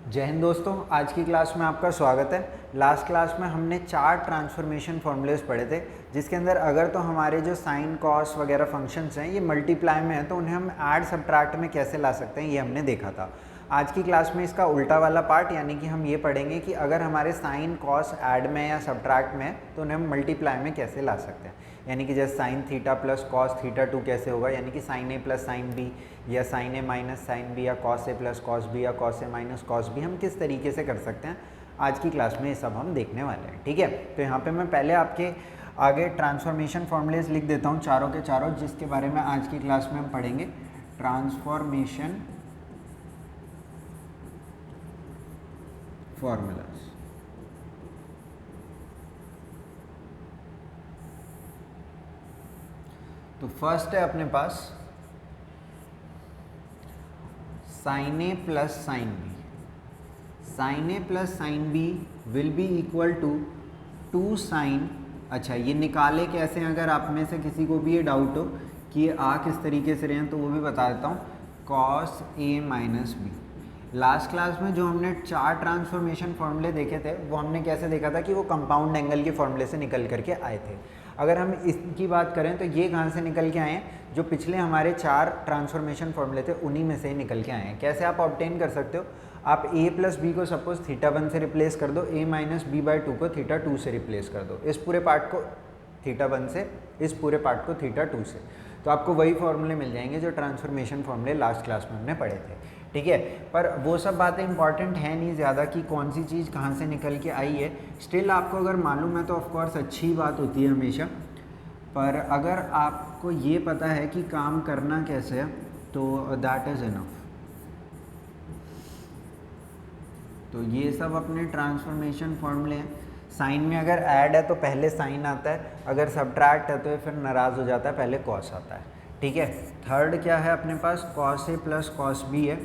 जय हिंद दोस्तों, आज की क्लास में आपका स्वागत है। लास्ट क्लास में हमने 4 ट्रांसफॉर्मेशन फॉर्मूलेस पढ़े थे, जिसके अंदर अगर तो हमारे जो साइन कॉस वगैरह फंक्शंस हैं ये मल्टीप्लाई में हैं तो उन्हें हम ऐड सब्ट्रैक्ट में कैसे ला सकते हैं ये हमने देखा था। आज की क्लास में इसका उल्टा वाला पार्ट यानी कि हम ये पढ़ेंगे कि अगर हमारे साइन कॉस ऐड में या सब्ट्रैक्ट में है तो उन्हें हम मल्टीप्लाई में कैसे ला सकते हैं। यानी कि जैसे sine theta plus cos theta 2 कैसे होगा, यानी कि sine A plus sine B या sign A minus sine B या cos A plus cos B या cos A minus cos B हम किस तरीके से कर सकते हैं। आज की क्लास में ये सब हम देखने वाले हैं। ठीक है, तो यहाँ पे मैं पहले आपके आगे ट्रांसफॉर्मेशन फॉर्मूलेज लिख देता हूँ चारों के चारों, जिसके बारे में आज की क्लास में हम पढ़ेंगे। Transformation formulas. तो फर्स्ट है अपने पास sine A plus sine B. Sine A plus sine B will be equal to 2 sine. अच्छा, ये निकाले कैसे हैं, अगर आप में से किसी को भी ये डाउट हो कि ये आ किस तरीके से रहे हैं तो वो भी बता देता हूँ। Cos A minus B. Last class में जो हमने 4 ट्रांसफॉर्मेशन फॉर्मूले देखे थे वो हमने कैसे देखा था कि वो कंपाउंड एंगल के फॉर्मूले से निकल करके आए थे। अगर हम इसकी बात करें तो ये कहाँ से निकल के आए हैं, जो पिछले हमारे 4 ट्रांसफॉर्मेशन फॉर्मूले थे उन्हीं में से ही निकल के आए हैं। कैसे आप ऑब्टेन कर सकते हो, आप a प्लस बी को सपोज थीटा 1 से रिप्लेस कर दो, a माइनस बी बाई 2 को थीटा 2 से रिप्लेस कर दो, इस पूरे पार्ट को थीटा 1 से, इस पूरे पार्ट को थीटा 2 से, तो आपको वही फॉर्मूले मिल जाएंगे जो ट्रांसफॉर्मेशन फॉर्मूले लास्ट क्लास में हमने पढ़े थे। ठीक है, पर वो सब बातें इंपॉर्टेंट है नहीं ज़्यादा कि कौन सी चीज़ कहाँ से निकल के आई है। स्टिल आपको अगर मालूम है तो ऑफकोर्स अच्छी बात होती है हमेशा, पर अगर आपको ये पता है कि काम करना कैसे है तो दैट इज़ इनफ। तो ये सब अपने ट्रांसफॉर्मेशन फॉर्मूले हैं। साइन में अगर ऐड है तो पहले साइन आता है, अगर सब्ट्रैक्ट है तो फिर नाराज़ हो जाता है, पहले कॉस आता है। ठीक है, थर्ड क्या है अपने पास, cos A plus cos B है।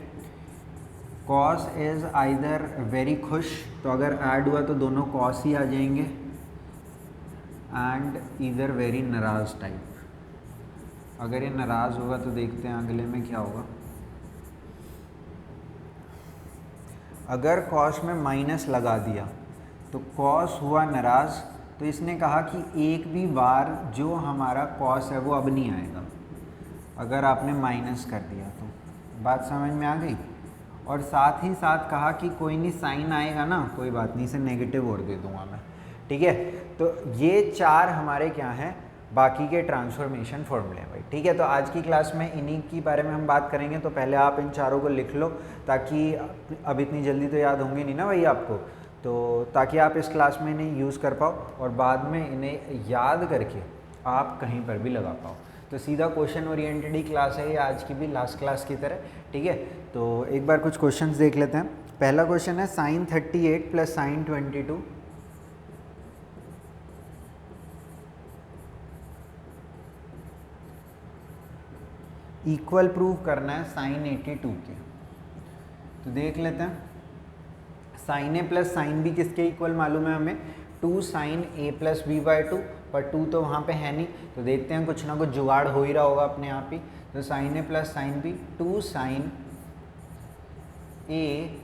कॉस इज़ आइदर वेरी खुश, तो अगर ऐड हुआ तो दोनों कॉस ही आ जाएंगे, एंड इधर वेरी नाराज़ टाइप। अगर ये नाराज़ होगा तो देखते हैं अगले में क्या होगा। अगर कॉस में माइनस लगा दिया तो कॉस हुआ नाराज़, तो इसने कहा कि एक भी बार जो हमारा कॉस है वो अब नहीं आएगा अगर आपने माइनस कर दिया तो। बात समझ में आ गई। और साथ ही साथ कहा कि कोई नहीं साइन आएगा ना, कोई बात नहीं, इसे नेगेटिव और दे दूंगा मैं। ठीक है, तो ये 4 हमारे क्या हैं, बाकी के ट्रांसफॉर्मेशन फॉर्मूले हैं भाई। ठीक है, तो आज की क्लास में इन्हीं के बारे में हम बात करेंगे। तो पहले आप इन चारों को लिख लो, ताकि अब इतनी जल्दी तो याद होंगे नहीं ना भाई आपको, तो ताकि आप इस क्लास में इन्हें यूज़ कर पाओ और बाद में इन्हें याद करके आप कहीं पर भी लगा पाओ। तो सीधा क्वेश्चन ओरिएंटेड ही क्लास है ये आज की भी, लास्ट क्लास की तरह। ठीक है, तो एक बार कुछ क्वेश्चंस देख लेते हैं। पहला क्वेश्चन है sine 38 plus sine 22 equal prove करना है साइन 82 के। तो देख लेते हैं, sine A plus sine B किसके इक्वल मालूम है हमें, 2 sine A plus B by 2, पर 2 तो वहाँ पे है नहीं, तो देखते हैं कुछ ना कुछ जुगाड़ हो ही रहा होगा अपने आप ही। तो sine A plus sine B 2 sine A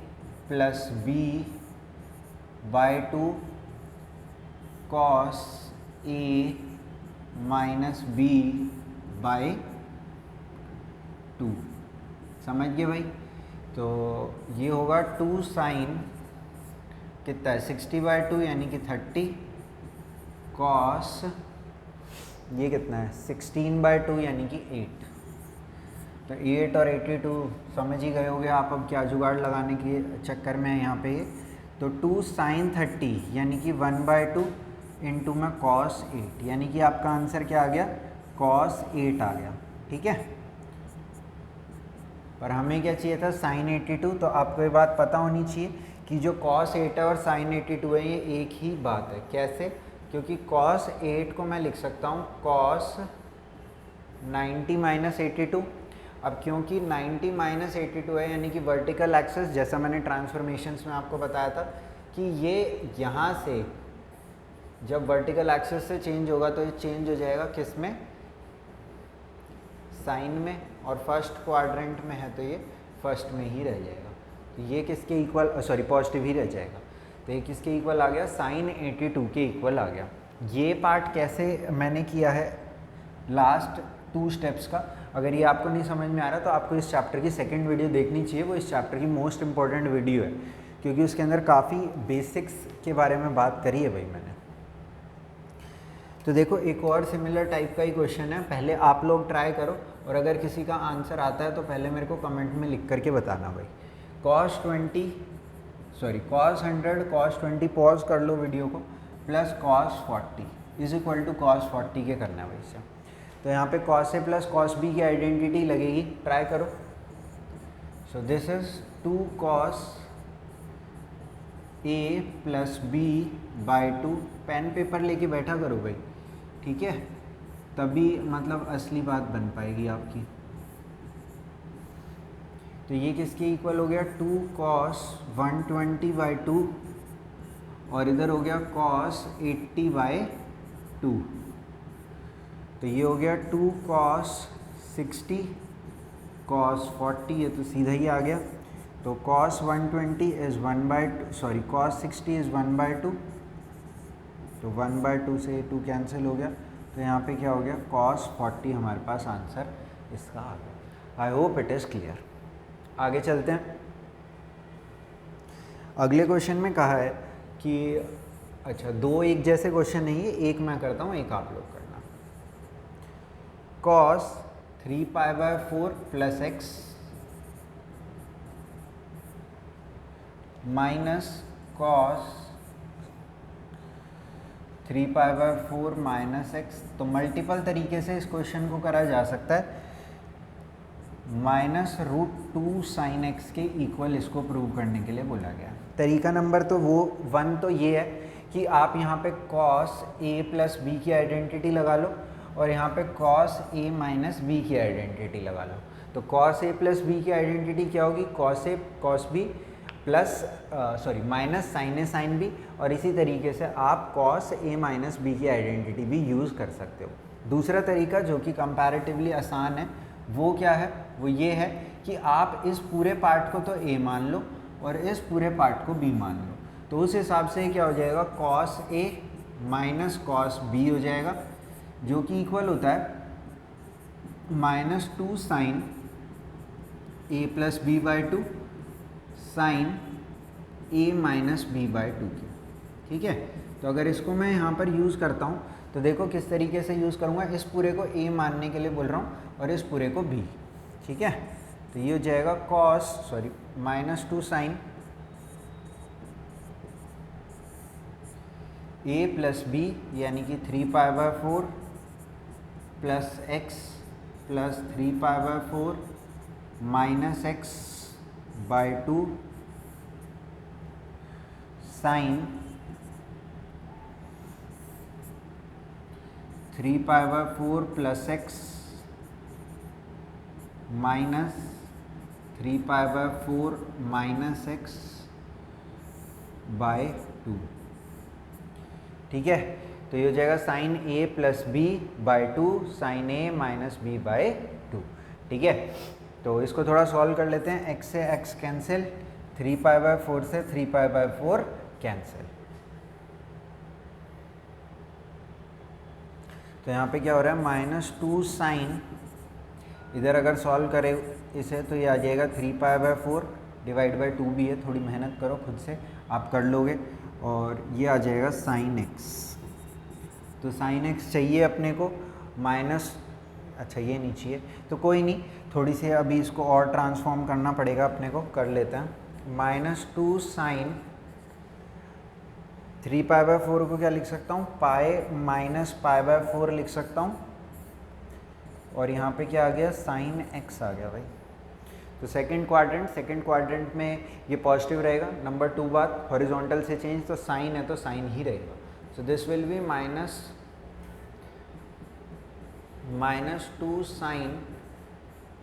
plus B by 2 cos A minus B by 2। समझ गए भाई। तो ये होगा 2 साइन कितना है 60/2 यानी कि 30 कॉस ये कितना है 16/2 यानी कि 8। तो 8 और 82 समझ ही गए होगे आप अब क्या जुगाड़ लगाने के चक्कर में है यहाँ पे ये। तो 2 साइन 30 यानी कि 1/2 इंटू में कॉस 8, यानी कि आपका आंसर क्या आ गया, कॉस 8 आ गया। ठीक है, पर हमें क्या चाहिए था साइन 82। तो आपको ये बात पता होनी चाहिए कि जो कॉस 8 है और साइन 82 है ये एक ही बात है। कैसे, क्योंकि कॉस 8 को मैं लिख सकता हूँ कॉस 90 माइनस 82। अब क्योंकि 90 माइनस 82 है यानी कि वर्टिकल एक्सेस, जैसा मैंने ट्रांसफॉर्मेशंस में आपको बताया था कि ये यहाँ से जब वर्टिकल एक्सेस से चेंज होगा तो ये चेंज हो जाएगा किस में, साइन में, और फर्स्ट क्वाड्रेंट में है तो ये फर्स्ट में ही रह जाएगा। तो ये किसके इक्वल, सॉरी पॉजिटिव ही रह जाएगा। तो ये किसके इक्वल आ गया, साइन 82 के इक्वल आ गया। ये पार्ट कैसे मैंने किया है लास्ट 2 स्टेप्स का, अगर ये आपको नहीं समझ में आ रहा तो आपको इस चैप्टर की सेकंड वीडियो देखनी चाहिए। वो इस चैप्टर की मोस्ट इंपॉर्टेंट वीडियो है, क्योंकि उसके अंदर काफ़ी बेसिक्स के बारे में बात करी है भाई मैंने। तो देखो एक और सिमिलर टाइप का ही क्वेश्चन है, पहले आप लोग ट्राई करो, और अगर किसी का आंसर आता है तो पहले मेरे को कमेंट में लिख करके बताना भाई। cos 100 cos 20 पॉज कर लो वीडियो को, plus cos 40 is equal to cos 40 के करना है भाई इससे। तो यहाँ पे cos a plus cos b की आइडेंटिटी लगेगी, ट्राई करो। So this is 2 cos a plus b by 2, pen paper लेके बैठा करो भाई, ठीक है, तभी मतलब असली बात बन पाएगी आपकी। तो ये किसके इक्वल हो गया, 2 cos 120 बाई 2, और इधर हो गया cos 80 बाई 2। तो ये हो गया 2 cos 60 cos 40, ये तो सीधा ही आ गया। तो cos 120 is 1 by, sorry cos 60 is 1 by 2, तो 1 बाई 2 से 2 कैंसिल हो गया। तो यहाँ पे क्या हो गया, cos 40 हमारे पास आंसर इसका आ गया। आई होप इट इज़ क्लियर। आगे चलते हैं। अगले क्वेश्चन में कहा है कि अच्छा 2 एक जैसे क्वेश्चन नहीं है, एक मैं करता हूँ एक आप लोग करना। cos 3π/4 plus x minus cos 3π/4 minus x. तो मल्टीपल तरीके से इस क्वेश्चन को करा जा सकता है। -√2 sin x के इक्वल इसको प्रूव करने के लिए बोला गया। तरीका नंबर तो वो 1 तो ये है कि आप यहाँ पे cos a प्लस बी की आइडेंटिटी लगा लो, और यहाँ पे cos a माइनस बी की आइडेंटिटी लगा लो। तो cos a प्लस बी की आइडेंटिटी क्या होगी, cos a cos b plus sorry minus sin a sin b, और इसी तरीके से आप cos a माइनस बी की आइडेंटिटी भी यूज़ कर सकते हो। दूसरा तरीका जो कि कंपैरेटिवली आसान है वो क्या है, वो ये है कि आप इस पूरे पार्ट को तो a मान लो और इस पूरे पार्ट को b मान लो। तो उस हिसाब से क्या हो जाएगा, cos a minus cos b हो जाएगा, जो कि इक्वल होता है -2 sin a plus B by 2 sine a minus B by 2 की, ठीक है। तो अगर इसको मैं यहाँ पर यूज़ करता हूँ तो देखो किस तरीके से यूज़ करूँगा, इस पूरे को a मानने के लिए बोल रहा हूँ और इस पूरे को b, ठीक है। तो ये हो जाएगा -2 साइन a प्लस b यानी कि 3π/4 plus x plus 3π/4 minus x by 2 sine 3π/4 plus x minus 3π/4 minus x by 2, ठीक है। तो ये हो जाएगा sine a plus B by 2 sine a minus B by 2, ठीक है। तो इसको थोड़ा सॉल्व कर लेते हैं। x से x कैंसिल, 3π/4 से 3π/4 कैंसिल। तो यहाँ पे क्या हो रहा है, -2 साइन, इधर अगर सॉल्व करें इसे तो ये आ जाएगा 3π/4 डिवाइड बाई 2 भी है, थोड़ी मेहनत करो खुद से आप कर लोगे, और ये आ जाएगा साइन x। तो साइन x चाहिए अपने को माइनस, अच्छा ये नहीं चाहिए तो कोई नहीं, थोड़ी सी अभी इसको और ट्रांसफॉर्म करना पड़ेगा अपने को, कर लेते हैं। -2 साइन 3π/4 को क्या लिख सकता हूँ, पाई माइनस π/4 लिख सकता हूँ, और यहाँ पे क्या आ गया, साइन x आ गया भाई। तो सेकंड क्वाड्रेंट में ये पॉजिटिव रहेगा। नंबर 2 बात, हॉरिजॉन्टल से चेंज, तो साइन है तो साइन ही रहेगा। So this will be -2 sine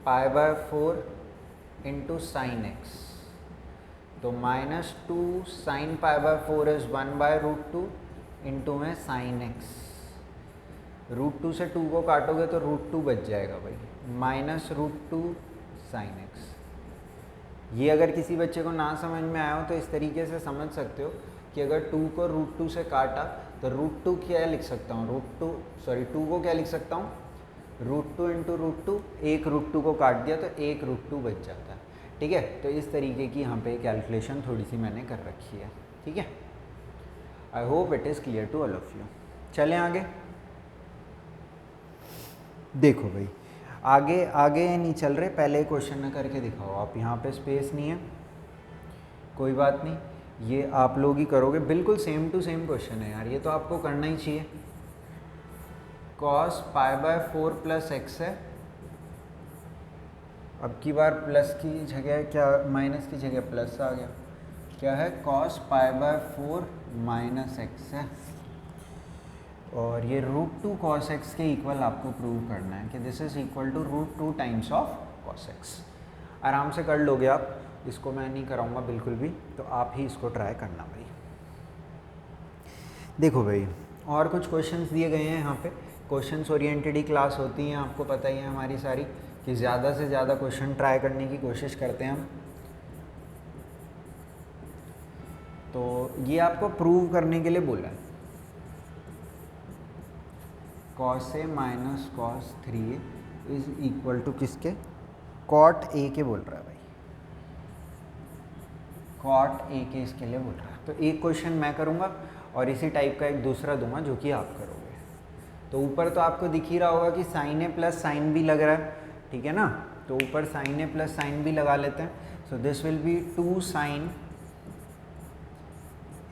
π/4 into sine x. तो -2 साइन π/4 इज़ 1/√2 इंटू में साइन एक्स। √2 से 2 को काटोगे तो √2 बच जाएगा भाई, -√2 साइन एक्स। ये अगर किसी बच्चे को ना समझ में आया हो तो इस तरीके से समझ सकते हो कि अगर 2 को √2 से काटा तो √2 क्या लिख सकता हूँ, 2 को क्या लिख सकता हूँ, √2 इंटू √2, एक √2 को काट दिया तो एक √2 बच जाता है। ठीक है, तो इस तरीके की यहाँ पे कैलकुलेशन थोड़ी सी मैंने कर रखी है। ठीक है, I hope it is clear to all of you. चलें आगे। देखो भाई, आगे आगे नहीं चल रहे, पहले क्वेश्चन करके दिखाओ आप। यहाँ पे स्पेस नहीं है, कोई बात नहीं, ये आप लोग ही करोगे, बिल्कुल सेम टू सेम क्वेश्चन है यार, ये तो आपको करना ही चाहिए। cos π/4 प्लस एक्स है, अब की बार प्लस की जगह क्या, माइनस की जगह प्लस आ गया, क्या है cos π/4 माइनस एक्स है, और ये √2 cos x के इक्वल आपको प्रूव करना है कि this is equal to √2 times of cos x। आराम से कर लोगे आप, इसको मैं नहीं कराऊंगा बिल्कुल भी, तो आप ही इसको ट्राई करना भाई। देखो भाई, और कुछ क्वेश्चंस दिए गए हैं यहाँ पे, क्वेश्चंस ओरिएंटेड ही क्लास होती हैं, आपको पता ही है हमारी सारी, कि ज़्यादा से ज़्यादा क्वेश्चन ट्राई करने की कोशिश करते हैं हम। तो ये आपको प्रूव करने के लिए बोला है, cos a minus cos 3a is equal to किसके, cot a के बोल रहा है भाई, cot a के इसके लिए बोल रहा है। तो एक क्वेश्चन मैं करूँगा और इसी टाइप का एक दूसरा दूंगा जो कि आप करोगे। तो ऊपर तो आपको दिख ही रहा होगा कि sin a plus sine B लग रहा है, ठीक है ना, तो ऊपर sin a plus sine B लगा लेते हैं। So this will be 2 sin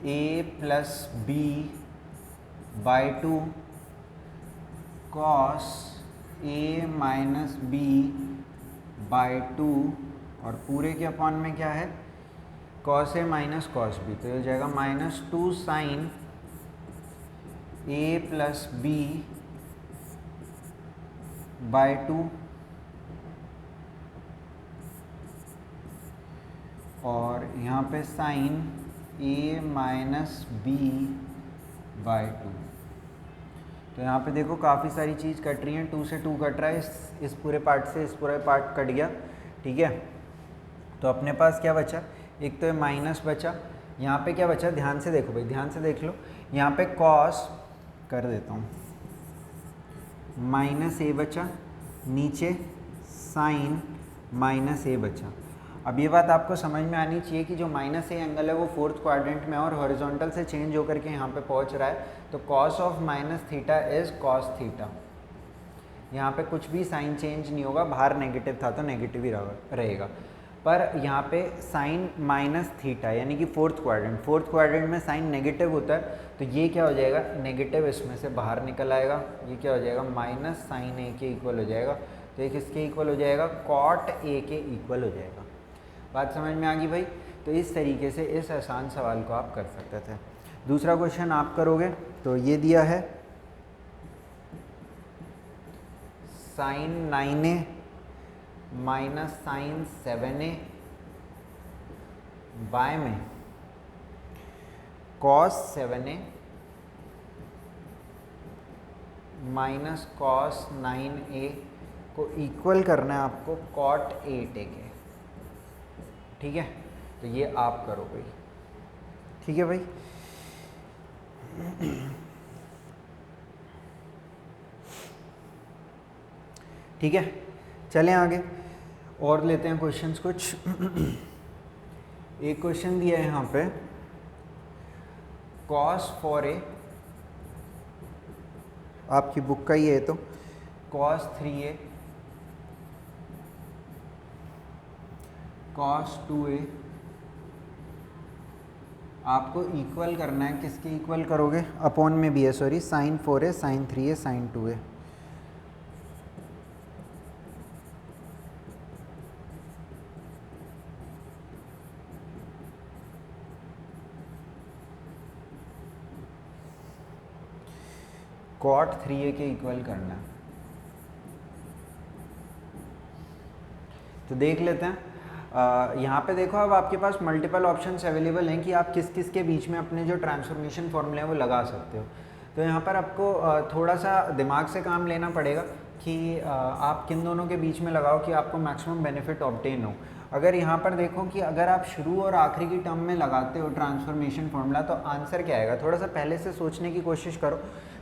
a plus B by 2 cos a minus B by 2, और पूरे के अपॉन में क्या है, cos a minus cos b, तो ये हो जाएगा -2 sin a plus B by 2, और यहाँ पे sin a minus B by 2। तो यहाँ पे देखो काफ़ी सारी चीज़ कट रही हैं, 2 से 2 कट रहा है, इस पूरे पार्ट से इस पूरे पार्ट कट गया। ठीक है, तो अपने पास क्या बचा, एक तो ये माइनस बचा, यहाँ पे क्या बचा, ध्यान से देखो भाई, ध्यान से देख लो, यहाँ पे cos कर देता हूँ, -a बचा, नीचे sin -a बचा। अब ये बात आपको समझ में आनी चाहिए कि जो -a एंगल है वो 4th क्वाड्रेंट में और हॉरिजॉन्टल से चेंज होकर के यहाँ पे पहुँच रहा है, तो cos ऑफ -θ इज cos θ। यहाँ पे कुछ भी साइन चेंज नहीं होगा, बाहर नेगेटिव था तो नेगेटिव ही रहेगा, पर यहाँ पे साइन -θ यानी कि 4th क्वाड्रेंट में साइन नेगेटिव होता है, तो ये क्या हो जाएगा, नेगेटिव इसमें से बाहर निकल आएगा, ये क्या हो जाएगा, -sin a के इक्वल हो जाएगा, तो ये किसके इक्वल हो जाएगा, cot a के इक्वल हो जाएगा। बात समझ में आ गई भाई। तो इस तरीके से इस आसान सवाल को आप कर सकते थे। दूसरा क्वेश्चन आप करोगे तो ये दिया है sin 9a minus sin 7a by में cos 7a minus cos 9a को इक्वल करना है आपको cot 8a के। ठीक है, तो ये आप करो भाई। ठीक है भाई, ठीक है, चलें आगे और लेते हैं क्वेश्चंस कुछ। एक क्वेश्चन दिया है यहाँ पे, cos 4a, आपकी बुक का ही है, तो cos 3a, cos 2a आपको इक्वल करना है, किसके इक्वल करोगे, अपॉन में भी है sorry, sin 4a sin 3a sin 2a। cot 3a के इक्वल करना है, तो देख लेते हैं। यहाँ पे देखो, अब आपके पास मल्टीपल ऑप्शंस अवेलेबल हैं कि आप किस किस के बीच में अपने जो ट्रांसफॉर्मेशन फॉर्मूले हैं वो लगा सकते हो। तो यहाँ पर आपको थोड़ा सा दिमाग से काम लेना पड़ेगा कि आप किन दोनों के बीच में लगाओ कि आपको मैक्सिमम बेनिफिट ऑब्टेन हो। अगर यहाँ पर देखो कि अगर आप शुरू और आखिरी की टर्म में लगाते हो ट्रांसफॉर्मेशन फॉर्मूला तो आंसर क्या आएगा, थोड़ा सा पहले से सोचने की कोशिश करो।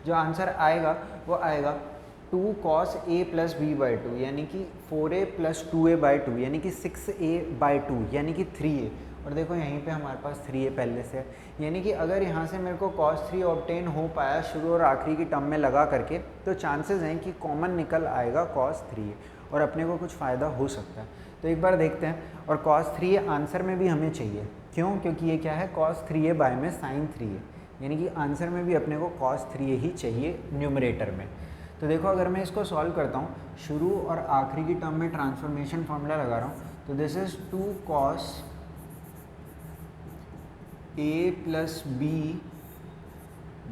जो आंसर आएगा वो आएगा 2 cos a plus B by two, यानी कि 4a plus 2a by two, यानी कि 6a बाई टू, यानी कि 3a। और देखो यहीं पे हमारे पास 3a पहले से है, यानी कि अगर यहाँ से मेरे को cos 3 ऑब्टेन हो पाया शुरू और आखिरी की टर्म में लगा करके, तो चांसेस हैं कि कॉमन निकल आएगा cos 3a और अपने को कुछ फ़ायदा हो सकता है। तो एक बार देखते हैं। और cos 3a आंसर में भी हमें चाहिए, क्यों? क्योंकि ये क्या है, cos 3a बाय में sin 3a, यानी कि आंसर में भी अपने को cos 3a ही चाहिए न्यूमरेटर में। तो देखो अगर मैं इसको सॉल्व करता हूँ, शुरू और आखिरी की टर्म में ट्रांसफॉर्मेशन फॉर्मूला लगा रहा हूँ, तो this is 2 cos a plus B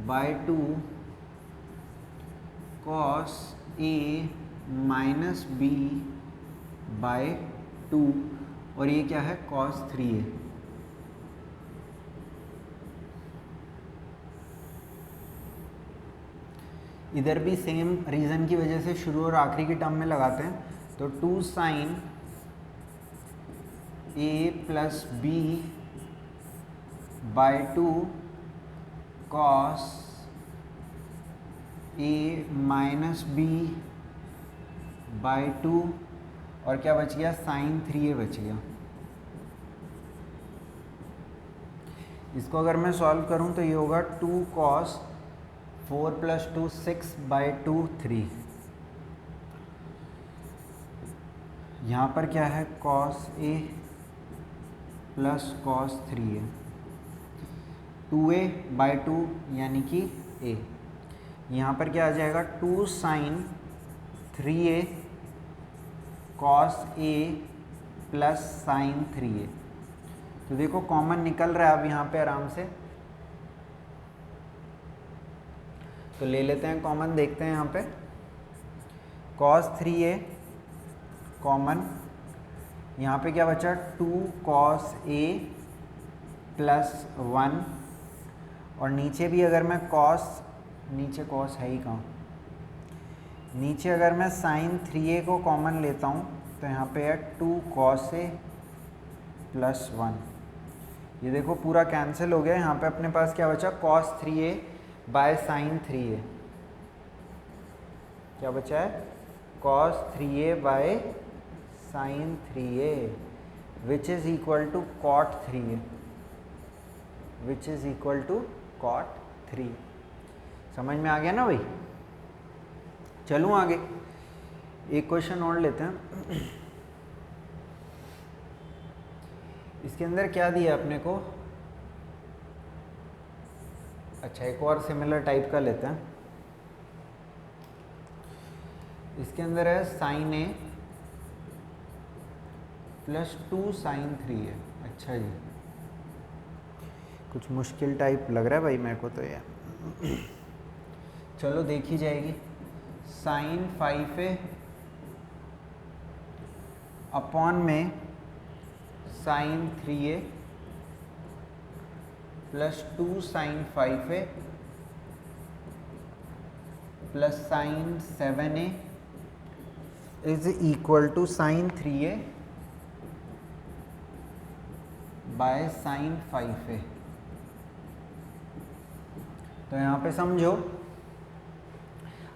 by two cos a minus B by two, और ये क्या है, cos 3a। इधर भी सेम रीज़न की वजह से शुरू और आखिरी की टर्म में लगाते हैं, तो 2 sin a plus B by two cos a minus B by two, और क्या बच गया, sin 3a बच गया। इसको अगर मैं सॉल्व करूं तो ये होगा 2 cos 4 प्लस 2 6 बाई टू 3। यहाँ पर क्या है, cos a plus cos 3a, 2a by two यानी कि a। यहाँ पर क्या आ जाएगा, 2 sin 3a cos a plus sin 3a। तो देखो कॉमन निकल रहा है अब यहाँ पे आराम से, तो ले लेते हैं कॉमन, देखते हैं यहाँ पे cos 3a कॉमन, यहाँ पे क्या बचा, 2 cos a प्लस 1, और नीचे भी अगर मैं नीचे cos है ही कहाँ, नीचे अगर मैं sin 3a को कॉमन लेता हूँ तो यहाँ पे है 2 cos a प्लस 1। ये देखो पूरा कैंसिल हो गया, यहाँ पे अपने पास क्या बचा, cos 3a by sin 3a। क्या बचा है, cos 3a by sin 3a which is equal to cot 3a, which is equal to cot 3। समझ में आ गया ना भाई? चलूँ आगे, एक क्वेश्चन और लेते हैं। इसके अंदर क्या दिया अपने को, अच्छा एक और सिमिलर टाइप का लेते हैं। इसके अंदर है sin a plus 2 sin 3a। अच्छा जी, कुछ मुश्किल टाइप लग रहा है भाई मेरे को तो ये। चलो देखी जाएगी। sin 5a अपॉन में sin 3a plus 2 sin 5a plus sin 7a is equal to sin 3a by sin 5a। तो यहाँ पे समझो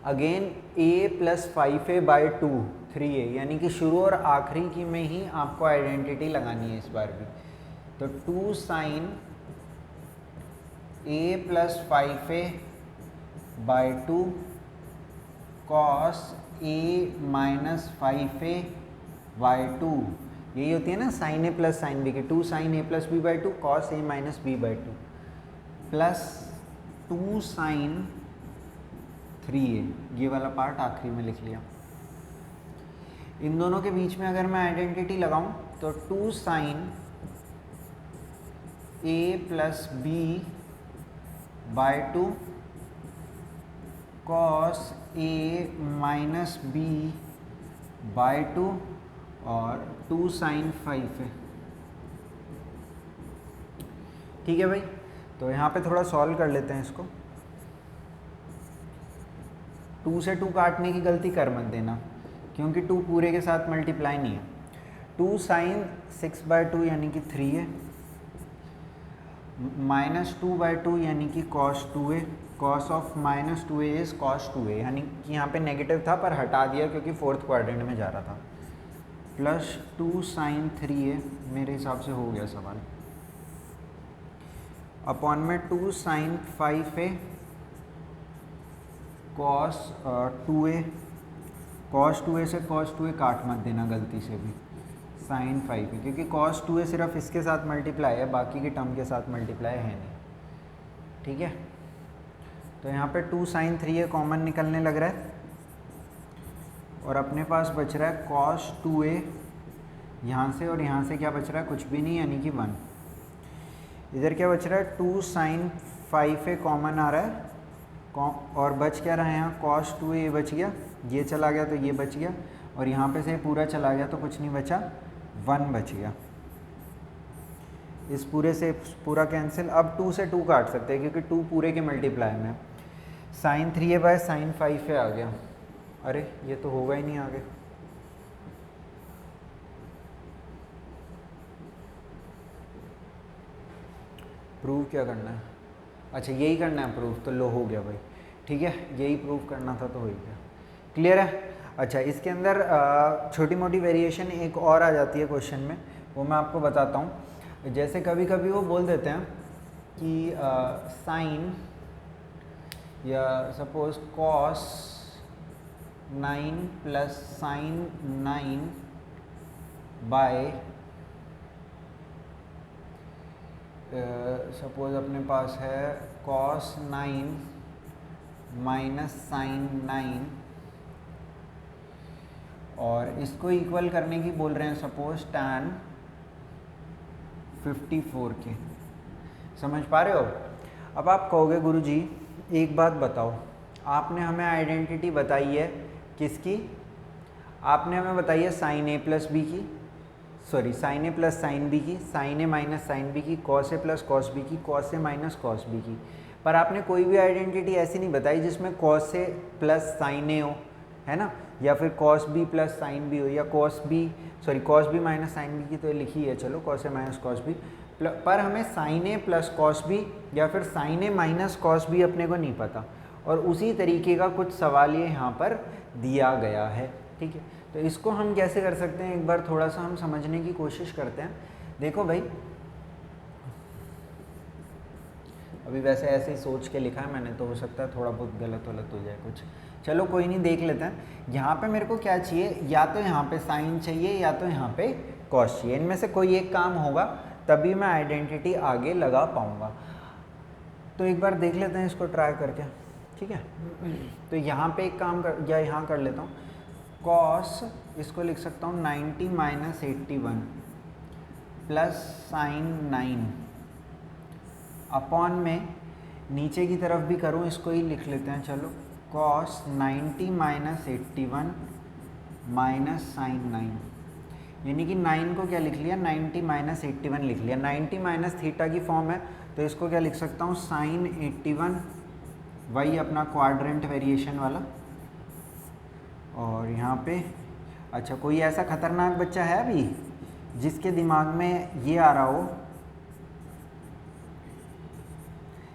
again a plus 5a bye 2 3a, यानी कि शुरू और आखिरी की में ही आपको आइडेंटिटी लगानी है इस बार भी। तो 2 sin a plus 5a by 2 cos a minus 5a by 2, यही होती है ना sin a plus sin b की, 2 sin a plus b by 2 cos a minus b by 2 plus 2 sin 3a, ये वाला पार्ट आखिरी में लिख लिया। इन दोनों के बीच में अगर मैं आइडेंटिटी लगाऊं तो 2 sin a plus B by 2 cos a minus B by 2 और 2 sin 5 है। ठीक है भाई, तो यहाँ पे थोड़ा सॉल्व कर लेते हैं इसको। 2 से 2 काटने की गलती कर मत देना, क्योंकि 2 पूरे के साथ मल्टीप्लाई नहीं है। 2 साइन 6/2 यानी कि 3a, -2/2 यानी कि cos 2a, cos of -2a is cos 2a, यानी कि यहाँ पे नेगेटिव था पर हटा दिया क्योंकि फोर्थ क्वाड्रेंट में जा रहा था, प्लस 2 साइन 3a, मेरे हिसाब से हो गया सवाल, अपॉन में 2 sign 5a cos 2a, cos 2a से cos 2a काट मत देना गलती से भी, साइन 5a, क्योंकि cos 2a सिर्फ इसके साथ मल्टीप्लाई है, बाकी की टर्म के साथ मल्टीप्लाई है नहीं, ठीक है। तो यहाँ पे 2 साइन 3a कॉमन निकलने लग रहा है और अपने पास बच रहा है cos 2a यहाँ से, और यहाँ से क्या बच रहा है, कुछ भी नहीं यानी कि 1। इधर क्या बच रहा है, 2 साइन 5a कॉमन आ रहा है, और बच क्या रहा है यहाँ, cos 2a बच गया, ये चला गया तो ये बच गया, और यहाँ पे से पूरा चला गया तो कुछ नहीं बचा, 1 बच गया। इस पूरे से पूरा कैंसिल, अब 2 से 2 काट सकते हैं क्योंकि 2 पूरे के मल्टीप्लाई में, sign 3a by sine 5a आ गया, अरे ये तो होगा ही नहीं आगे, प्रूव क्या करना है, अच्छा यही करना है प्रूफ, तो लो हो गया भाई, ठीक है, यही प्रूफ करना था तो हो गया, क्लियर है। अच्छा इसके अंदर छोटी मोटी वेरिएशन एक और आ जाती है क्वेश्चन में, वो मैं आपको बताता हूँ। जैसे कभी कभी वो बोल देते हैं कि साइन या suppose cos 9 plus sine 9 by suppose अपने पास है कॉस 9 माइनस साइन 9, और इसको इक्वल करने की बोल रहे हैं सपोज tan 54 के, समझ पा रहे हो। अब आप कहोगे गुरुजी एक बात बताओ, आपने हमें आइडेंटिटी बताई है किसकी, आपने हमें बताई है साइन a प्लस बी की, sorry sine A plus sine B की, sign A minus sine B की, cos A plus cos B की, cos A minus cos B की, पर आपने कोई भी आइडेंटिटी ऐसी नहीं बताई जिसमें cos A plus sine A हो, है ना, या फिर cos B plus sine B हो, या cos B minus sine B की तो लिखी है, चलो cos A minus cos B, पर हमें sine A plus cos B या फिर sine A minus cos B अपने को नहीं पता, और उसी तरीके का कुछ सवाल ये यहाँ पर दिया गया है, ठीक है। तो इसको हम कैसे कर सकते हैं, एक बार थोड़ा सा हम समझने की कोशिश करते हैं। देखो भाई अभी वैसे ऐसे ही सोच के लिखा है मैंने, तो हो सकता है थोड़ा बहुत गलत हो जाए कुछ, चलो कोई नहीं, देख लेते हैं। यहाँ पे मेरे को क्या चाहिए, या तो यहाँ पे साइन चाहिए या तो यहाँ पे कॉस चाहिए, इनमें से कोई एक काम होगा तभी मैं आइडेंटिटी आगे लगा पाऊँगा। तो एक बार देख लेते हैं इसको ट्राई करके, ठीक है। तो यहाँ पे एक काम कर, या यहाँ कर लेता हूँ, कॉस इसको लिख सकता हूँ 90 माइनस 81 प्लस साइन 9 अपॉन में नीचे की तरफ भी करूँ इसको ही लिख लेते हैं, चलो कॉस 90 माइनस 81 माइनस साइन 9, यानी कि 9 को क्या लिख लिया, 90 माइनस 81 लिख लिया, 90 माइनस थीटा की फॉर्म है तो इसको क्या लिख सकता हूँ साइन 81, वही अपना क्वाड्रेंट वेरिएशन वाला। और यहाँ पे अच्छा कोई ऐसा खतरनाक बच्चा है अभी जिसके दिमाग में ये आ रहा हो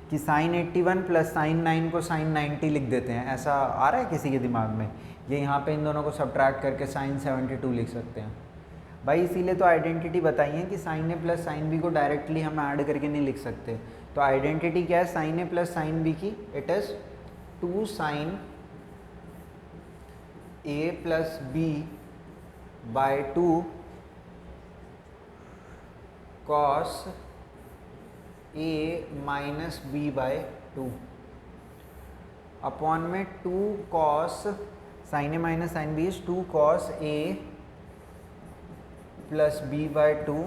कि साइन 81 प्लस साइन 9 को साइन 90 लिख देते हैं, ऐसा आ रहा है किसी के दिमाग में, ये यहाँ पे इन दोनों को सब्ट्रैक्ट करके साइन 72 लिख सकते हैं भाई, इसीलिए तो आइडेंटिटी बताई है कि sine A plus sine B को डायरेक्टली हम ऐड करके नहीं लिख सकते। तो आइडेंटिटी क्या है sine A plus sine B की, it is 2 sine A plus B by 2 cos A minus B by 2 upon में 2 cos sine A minus sine B is 2 cos A plus B by 2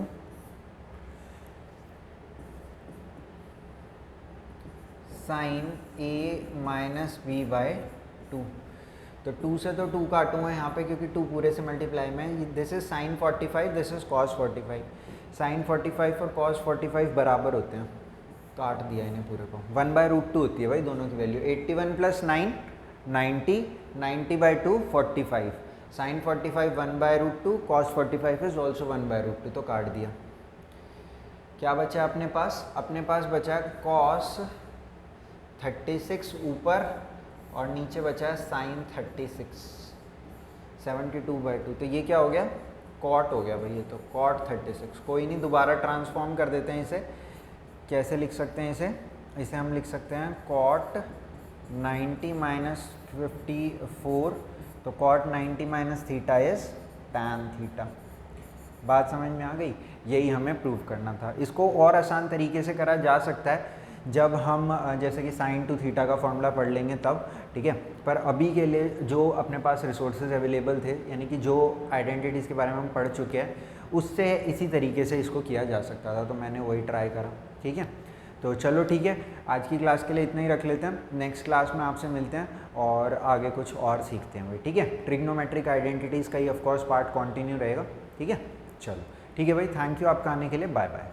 sine A minus B by 2। तो 2 से तो 2 काटूंगा यहाँ पे क्योंकि 2 पूरे से मल्टीप्लाई में, this is sine 45, this is cos 45, sine 45 और कॉस 45 बराबर होते हैं, काट दिया इन्हें पूरे को, 1/√2 होती है भाई दोनों की value, 81 plus 9 90, 90/2 45, sine 45 1/√2, cos 45 is also 1/√2, तो काट दिया। क्या बचा अपने पास? अपने पास बचा कॉस 36 ऊपर और नीचे बचा है साइन 36, 72/2, तो ये क्या हो गया? कॉट हो गया भाई, ये तो कॉट 36। कोई नहीं, दोबारा ट्रांसफॉर्म कर देते हैं इसे। कैसे लिख सकते हैं इसे? इसे हम लिख सकते हैं कॉट 90 माइनस 54, तो cot 90 minus theta is tan theta. बात समझ में आ गई? यही हमें प्रूव करना था। इसको और आसान तरीके से करा जा सकता है जब हम जैसे कि साइन टू थीटा का फॉर्मूला पढ़ लेंगे तब, ठीक है। पर अभी के लिए जो अपने पास रिसोर्सेज अवेलेबल थे, यानी कि जो आइडेंटिटीज़ के बारे में हम पढ़ चुके हैं, उससे इसी तरीके से इसको किया जा सकता था, तो मैंने वही ट्राई करा, ठीक है। तो चलो ठीक है, आज की क्लास के लिए इतना ही रख लेते हैं। नेक्स्ट क्लास में आपसे मिलते हैं और आगे कुछ और सीखते हैं भाई, ठीक है। ट्रिग्नोमेट्रिक आइडेंटिटीज़ का ही ऑफकोर्स पार्ट कंटिन्यू रहेगा, ठीक है। चलो ठीक है भाई, थैंक यू आपका आने के लिए, बाय बाय।